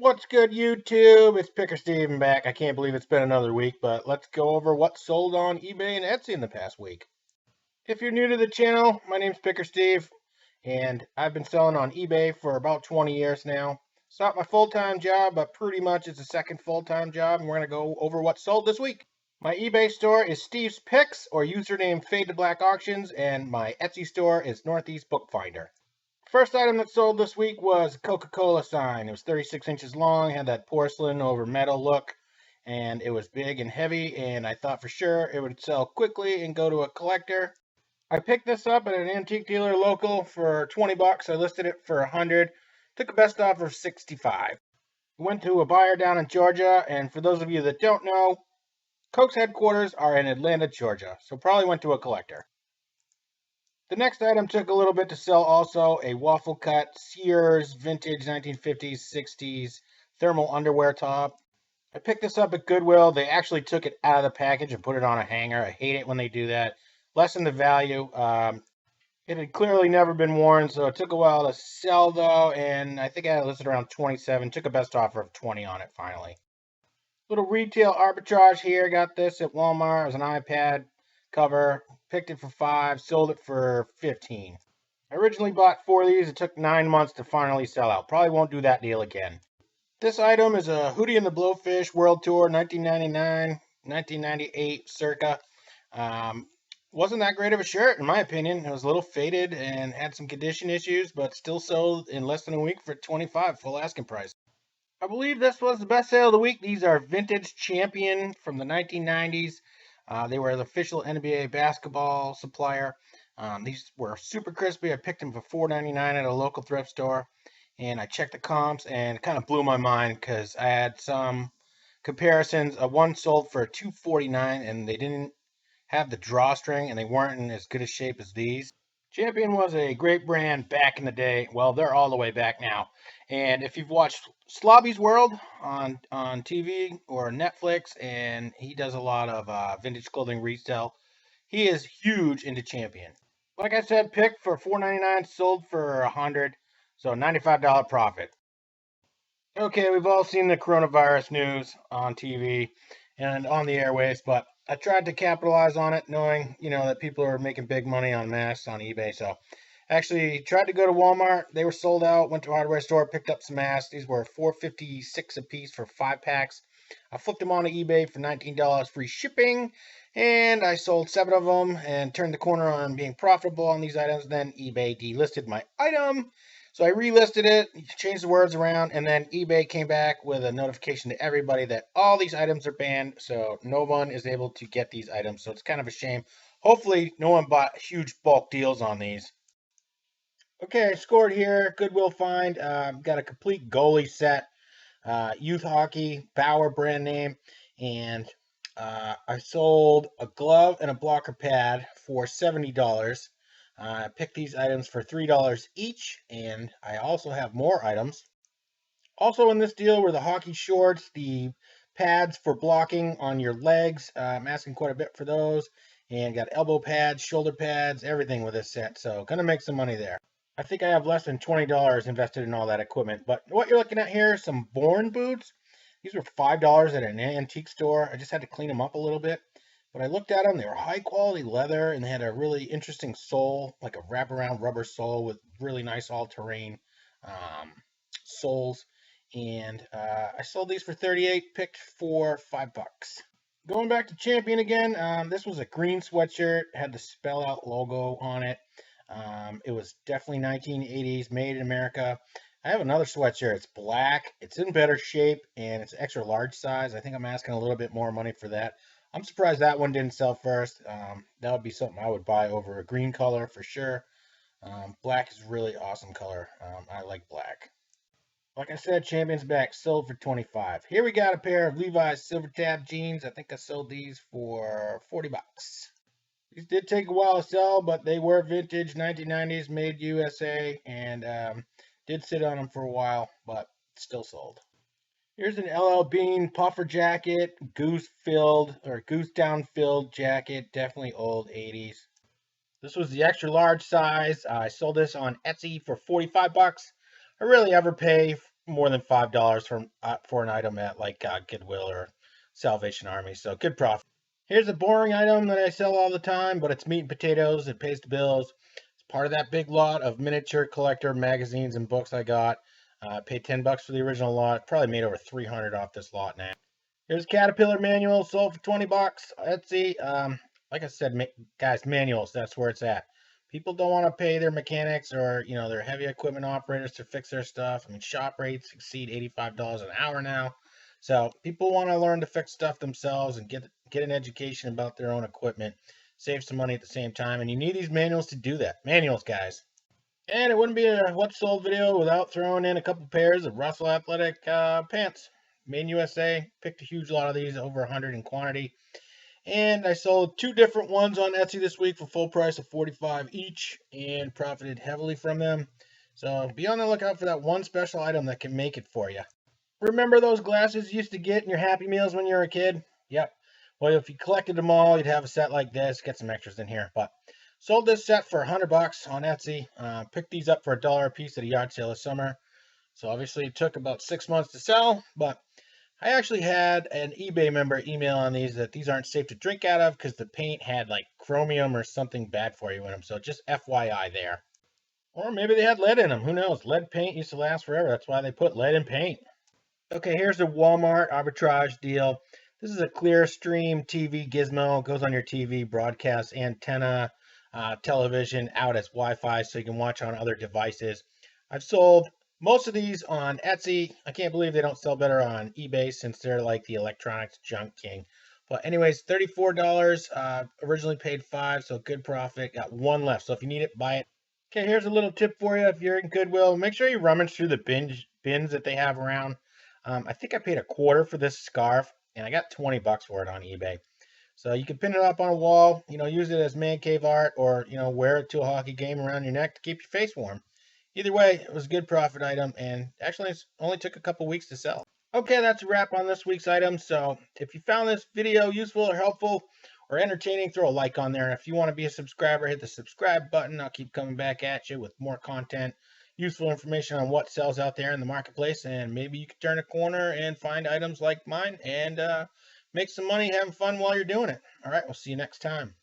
What's good, YouTube? It's Picker Steven back. I can't believe it's been another week, but let's go over what sold on eBay and Etsy in the past week. If you're new to the channel, my name's Picker Steve, and I've been selling on eBay for about 20 years now. It's not my full-time job, but pretty much it's a second full-time job, and we're going to go over what sold this week. My eBay store is Steve's Picks, or username Fade to Black Auctions, and my Etsy store is Northeast Bookfinder. First item that sold this week was CocaCola Sign. It was 36 inches long, had that porcelain over metal look, and it was big and heavy, and I thought for sure it would sell quickly and go to a collector. I picked this up at an antique dealer local for 20 bucks. I listed it for 100. Took a best offer of 65. Went to a buyer down in Georgia, and for those of you that don't know, Coke's headquarters are in Atlanta, Georgia, so probably went to a collector. The next item took a little bit to sell also, a waffle cut Sears vintage 1950s, 60s thermal underwear top. I picked this up at Goodwill. They actually took it out of the package and put it on a hanger. I hate it when they do that. Lessen the value. It had clearly never been worn, so it took a while to sell though, and I think I had it listed around 27. Took a best offer of 20 on it finally. Little retail arbitrage here. Got this at Walmart. It was an iPad cover. Picked it for 5, sold it for 15. I originally bought 4 of these. It took 9 months to finally sell out. Probably won't do that deal again. This item is a Hootie and the Blowfish World Tour 1999, 1998 circa. Wasn't that great of a shirt in my opinion. It was a little faded and had some condition issues, but still sold in less than a week for 25 full asking price. I believe this was the best sale of the week. These are vintage Champion from the 1990s. They were the official NBA basketball supplier. These were super crispy. I picked them for $4.99 at a local thrift store, and I checked the comps, and it kind of blew my mind because I had some comparisons. One sold for $2.49, and they didn't have the drawstring, and they weren't in as good a shape as these. Champion was a great brand back in the day. Well, they're all the way back now. And if you've watched Slobby's World on TV or Netflix, and he does a lot of vintage clothing resale, he is huge into Champion. Like I said, picked for $4.99, sold for $100, so $95 profit. Okay, we've all seen the coronavirus news on TV and on the airways, but I tried to capitalize on it, knowing that people are making big money on masks on eBay. So, actually tried to go to Walmart. They were sold out. Went to a hardware store, picked up some masks. These were $4.56 a piece for 5 packs. I flipped them onto eBay for $19 free shipping, and I sold 7 of them and turned the corner on being profitable on these items. Then eBay delisted my item. So I relisted it, changed the words around, and then eBay came back with a notification to everybody that all these items are banned, so no one is able to get these items. So it's kind of a shame. Hopefully, no one bought huge bulk deals on these. Okay, I scored here. Goodwill find. Got a complete goalie set. Youth hockey, Bauer brand name, and I sold a glove and a blocker pad for $70. I picked these items for $3 each, and I also have more items. Also in this deal were the hockey shorts, the pads for blocking on your legs. I'm asking quite a bit for those, and got elbow pads, shoulder pads, everything with this set. So gonna make some money there. I think I have less than $20 invested in all that equipment. But what you're looking at here is some Born boots. These were $5 at an antique store. I just had to clean them up a little bit. But I looked at them. They were high quality leather, and they had a really interesting sole, like a wraparound rubber sole with really nice all-terrain soles. And I sold these for 38, picked for $5. Going back to Champion again, this was a green sweatshirt, had the spell out logo on it. It was definitely 1980s, made in America. I have another sweatshirt. It's black. It's in better shape, and it's extra large size. I think I'm asking a little bit more money for that. I'm surprised that one didn't sell first. That would be something I would buy over a green color for sure. Black is a really awesome color. I like black. Like I said, Champion's back, sold for 25. Here we got a pair of Levi's Silver Tab jeans. I think I sold these for $40. These did take a while to sell, but they were vintage 1990s, made USA, and did sit on them for a while, but still sold. Here's an LL Bean puffer jacket, goose down filled jacket, definitely old 80s. This was the extra large size. I sold this on Etsy for $45. I rarely ever pay more than $5 for an item at like Goodwill or Salvation Army. So good profit. Here's a boring item that I sell all the time, but it's meat and potatoes. It pays the bills. It's part of that big lot of miniature collector magazines and books I got. I paid $10 for the original lot. Probably made over 300 off this lot now. Here's Caterpillar manual, sold for 20 bucks. Etsy. Like I said, guys, manuals, that's where it's at. People don't want to pay their mechanics or, their heavy equipment operators to fix their stuff. I mean, shop rates exceed $85 an hour now. So people want to learn to fix stuff themselves and get an education about their own equipment, save some money at the same time. And you need these manuals to do that. Manuals, guys. And it wouldn't be a What's Sold video without throwing in a couple pairs of Russell Athletic pants. Made in USA. Picked a huge lot of these, over 100 in quantity. And I sold two different ones on Etsy this week for full price of $45 each and profited heavily from them. So be on the lookout for that one special item that can make it for you. Remember those glasses you used to get in your Happy Meals when you were a kid? Yep. Well, if you collected them all, you'd have a set like this. Get some extras in here. But sold this set for 100 bucks on Etsy. Picked these up for $1 a piece at a yard sale this summer. So obviously it took about 6 months to sell, but I actually had an eBay member email on these that these aren't safe to drink out of because the paint had like chromium or something bad for you in them. So just FYI there. Or maybe they had lead in them. Who knows? Lead paint used to last forever. That's why they put lead in paint. Okay, here's a Walmart arbitrage deal. This is a Clearstream TV gizmo. It goes on your TV, broadcast antenna, television out as Wi-Fi so you can watch on other devices. I've sold most of these on Etsy. I can't believe they don't sell better on eBay since they're like the electronics junk king. But anyways, $34. Originally paid $5, so good profit. Got one left, so if you need it, buy it. Okay, here's a little tip for you. If you're in Goodwill, make sure you rummage through the bins that they have around. I think I paid a quarter for this scarf, and I got 20 bucks for it on eBay. So you can pin it up on a wall, use it as man cave art, or wear it to a hockey game around your neck to keep your face warm. Either way, it was a good profit item, and actually it only took a couple weeks to sell. Okay, that's a wrap on this week's item. So if you found this video useful or helpful or entertaining, throw a like on there. And if you want to be a subscriber, hit the subscribe button. I'll keep coming back at you with more content, useful information on what sells out there in the marketplace, and maybe you could turn a corner and find items like mine and make some money having fun while you're doing it. All right, we'll see you next time.